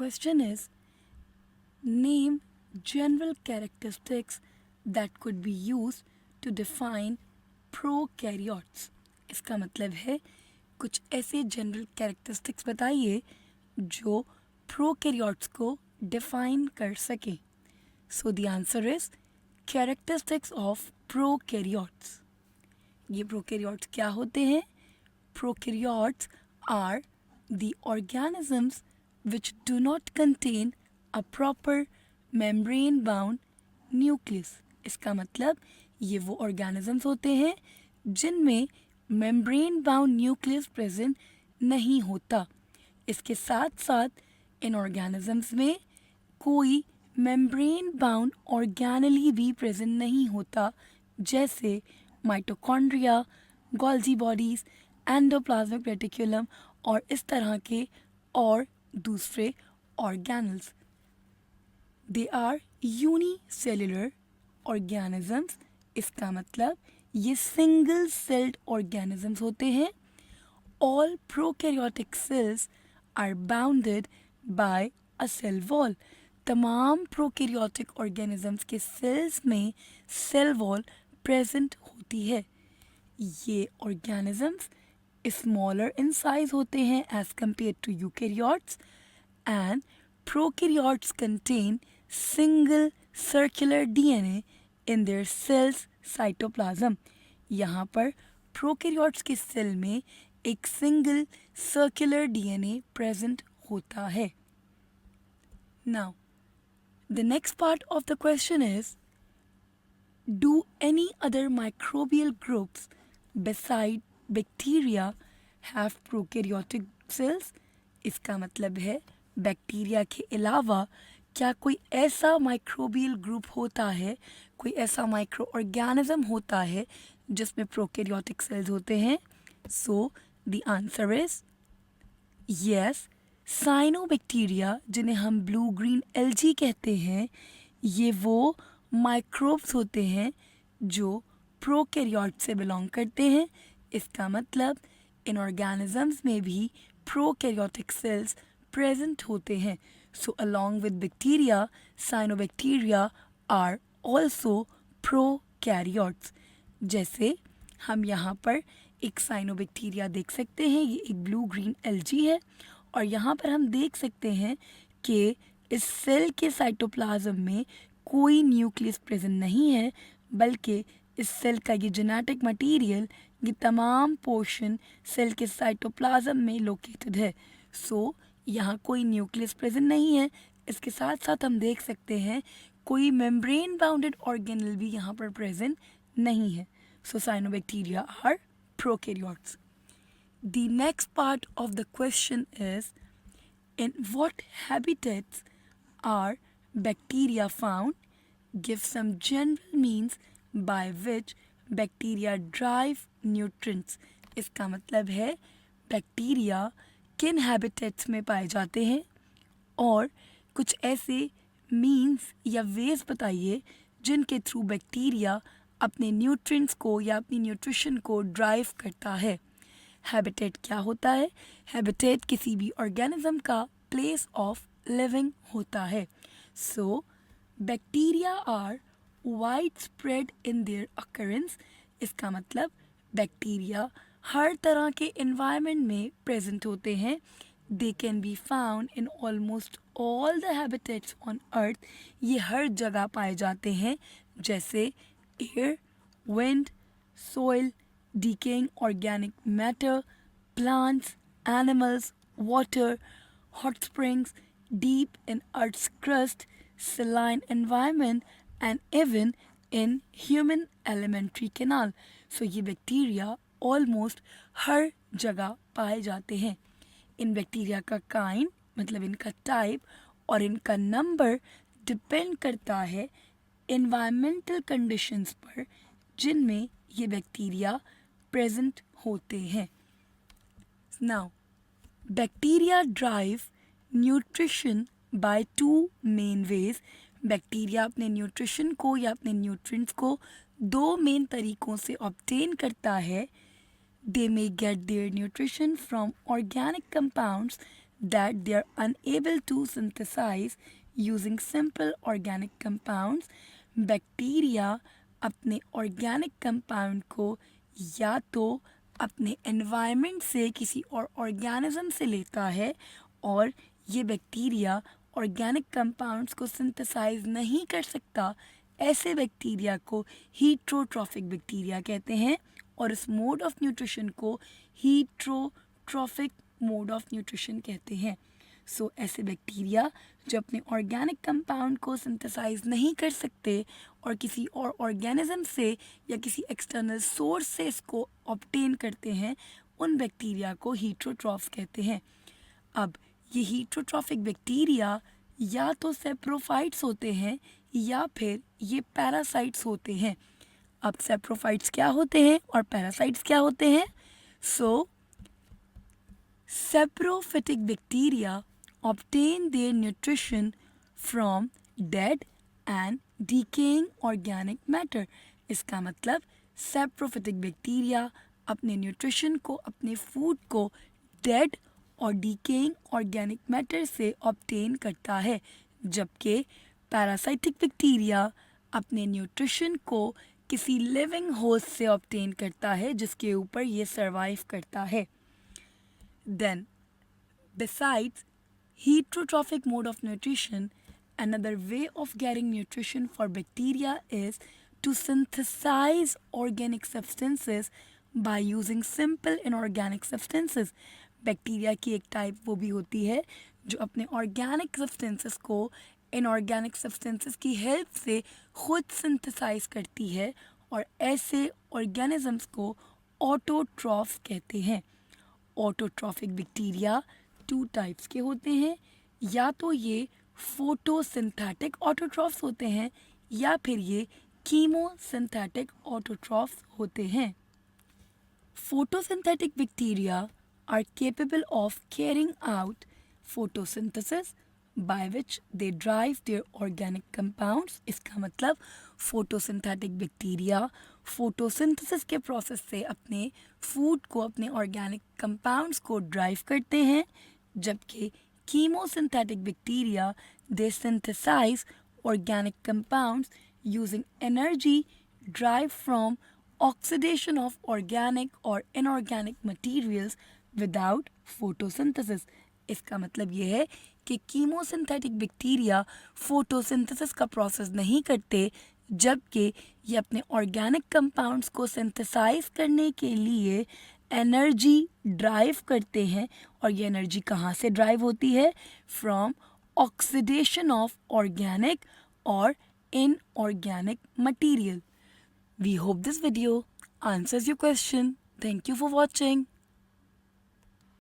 question is name general characteristics that could be used to define prokaryotes. इसका मतलब है कुछ ऐसे जनरल कैरेक्टरिस्टिक्स बताइए जो प्रोकैरियोट्स को डिफाइन कर सकें. So the answer is characteristics of prokaryotes. ये प्रोकैरियोट्स क्या होते हैं? Prokaryotes are the organisms which do not contain a proper membrane bound nucleus. इसका मतलब ये वो ऑर्गेनिजम्स होते हैं जिनमें मेम्ब्रेन बाउंड न्यूक्लियस प्रेजेंट नहीं होता. इसके साथ साथ इन ऑर्गेनिजम्स में कोई मेम्ब्रेन बाउंड ऑर्गेनली भी प्रेजेंट नहीं होता, जैसे mitochondria, Golgi bodies, endoplasmic reticulum और इस तरह के और दूसरे organelles. They are unicellular organisms. इसका मतलब ये सिंगल सेल्ड ऑर्गेनिजम्स होते हैं. All prokaryotic cells are bounded by a cell wall. तमाम प्रोकैरियोटिक ऑर्गेनिजम्स के सेल्स में सेल वॉल प्रेजेंट होती है. ये ऑर्गेनिजम्स smaller in size होते हैं as compared to eukaryotes, and prokaryotes contain single circular DNA in their cells cytoplasm. यहाँ पर prokaryotes के सेल में एक single circular DNA present होता है. Now, the next part of the question is, do any other microbial groups beside bacteria have prokaryotic cells? इसका मतलब है बैक्टीरिया के अलावा क्या कोई ऐसा माइक्रोबियल ग्रुप होता है, कोई ऐसा माइक्रो ऑर्गेनिज्म होता है जिसमें प्रोकैरियोटिक सेल्स होते हैं? सो the answer is yes. Cyanobacteria, जिन्हें हम ब्लू ग्रीन एल्गी कहते हैं, ये वो माइक्रोब्स होते हैं जो प्रोकैरियोट से बिलोंग करते हैं. इसका मतलब इन ऑर्गेनिजम्स में भी प्रोकैरियोटिक सेल्स प्रेजेंट होते हैं. So along with bacteria, cyanobacteria are also prokaryotes. जैसे हम यहाँ पर एक साइनोबैक्टीरिया देख सकते हैं. ये एक ब्लू ग्रीन एल्गी है और यहाँ पर हम देख सकते हैं कि इस सेल के साइटोप्लाज्म में कोई न्यूक्लियस प्रेजेंट नहीं है, बल्कि इस सेल का ये जेनेटिक मटेरियल, ये तमाम पोर्शन सेल के साइटोप्लाज्म में लोकेटेड है. सो यहाँ कोई न्यूक्लियस प्रेजेंट नहीं है. इसके साथ साथ हम देख सकते हैं कोई मेम्ब्रेन बाउंडेड ऑर्गेनल भी यहाँ पर प्रेजेंट नहीं है. So cyanobacteria are prokaryotes. The next part of the question is, in what habitats are bacteria found? Give some general means by which bacteria drive nutrients. इसका मतलब है बैक्टीरिया किन habitats में पाए जाते हैं और कुछ ऐसे मीन्स या वेज बताइए जिनके थ्रू बैक्टीरिया अपने न्यूट्रिएंट्स को या अपनी न्यूट्रिशन को ड्राइव करता है. हैबिटेट क्या होता है? हैबिटेट किसी भी ऑर्गेनिज्म का प्लेस ऑफ लिविंग होता है. So bacteria are wide spread in their occurrence. इसका मतलब बैक्टीरिया हर तरह के इन्वायरमेंट में प्रेजेंट होते हैं. They can be found in almost all the habitats on earth. ये हर जगह पाए जाते हैं, जैसे air, wind, soil, decaying organic matter, plants, animals, water, hot springs, deep in earth's crust, saline environment and even in human alimentary canal. So ये bacteria almost हर जगह पाए जाते हैं. इन बैक्टीरिया का काइंड मतलब इनका टाइप और इनका नंबर डिपेंड करता है इन्वायरमेंटल कंडीशंस पर जिनमें ये बैक्टीरिया प्रेजेंट होते हैं. Now bacteria drive nutrition by two main ways. Bacteria अपने न्यूट्रिशन को या अपने न्यूट्रिएंट्स को दो मेन तरीक़ों से ऑब्टेन करता है. They may get their nutrition from organic compounds that they are unable to synthesize using simple organic compounds. Bacteria अपने ऑर्गेनिक कंपाउंड को या तो अपने एनवायरनमेंट से किसी और ऑर्गेनिज्म से लेता है, और ये बैक्टीरिया ऑर्गेनिक कंपाउंड्स को सिंथेसाइज नहीं कर सकता। ऐसे बैक्टीरिया को हीट्रोट्रॉफिक बैक्टीरिया कहते हैं, और इस मोड ऑफ न्यूट्रिशन को हीट्रोट्रॉफिक मोड ऑफ न्यूट्रिशन कहते हैं। सो ऐसे बैक्टीरिया जो अपने ऑर्गेनिक कंपाउंड को सिंथेसाइज नहीं कर सकते और किसी और ऑर्गेनिज्म से या किसी एक्सटर्नल सोर्स से इसको ऑब्टेन करते हैं, उन बैक्टीरिया को हीट्रोट्रॉफ्स कहते हैं। अब ये हीट्रोट्रॉफिक बैक्टीरिया या तो सेप्रोफाइट्स होते हैं या फिर ये पैरासाइट्स होते हैं। अब सेप्रोफाइट्स क्या होते हैं और पैरासाइट्स क्या होते हैं? सो saprophytic bacteria obtain their nutrition from dead and decaying organic matter। इसका मतलब saprophytic bacteria अपने न्यूट्रिशन को, अपने फूड को डेड और डिकेइंग ऑर्गेनिक मैटर से ऑब्टेन करता है, जबकि पैरासाइटिक बैक्टीरिया अपने न्यूट्रिशन को किसी लिविंग होस्ट से ऑब्टेन करता है जिसके ऊपर ये सर्वाइव करता है। Then, besides heterotrophic mode of nutrition, another way of getting nutrition for bacteria is to synthesize organic substances by using simple inorganic substances। Bacteria की एक टाइप वो भी होती है जो अपने ऑर्गेनिक सब्सटेंसेस को इनऑर्गेनिक सब्सटेंसेस की हेल्प से खुद सिंथेसाइज करती है, और ऐसे ऑर्गेनिजम्स को ऑटोट्रॉफ्स कहते हैं। ऑटोट्रॉफिक बैक्टीरिया 2 टाइप्स के होते हैं, या तो ये फोटोसिंथेटिक ऑटोट्रॉफ्स होते हैं या फिर ये कीमोसिंथेटिक ऑटोट्रॉफ्स होते हैं। Photosynthetic bacteria are capable of carrying out photosynthesis by which they drive their organic compounds। इसका मतलब फोटोसिंथेटिक बैक्टीरिया फोटोसिंथेसिस के प्रोसेस से अपने फूड को, अपने ऑर्गेनिक कंपाउंड्स को ड्राइव करते हैं, जबकि chemosynthetic bacteria they synthesise organic compounds using energy drive from oxidation of organic और इनऑर्गेनिक मटीरियल्स विदाउट फोटोसिंथेसिस। इसका मतलब ये है कि कीमोसिंथेटिक बैक्टीरिया फोटोसिंथेसिस का प्रोसेस नहीं करते, जबकि ये अपने ऑर्गेनिक कंपाउंड्स को सिंथेसाइज करने के लिए एनर्जी ड्राइव करते हैं। और ये एनर्जी कहाँ से ड्राइव होती है? फ्रॉम ऑक्सीडेशन ऑफ ऑर्गेनिक और inorganic material. We hope this video answers your question. Thank you for watching.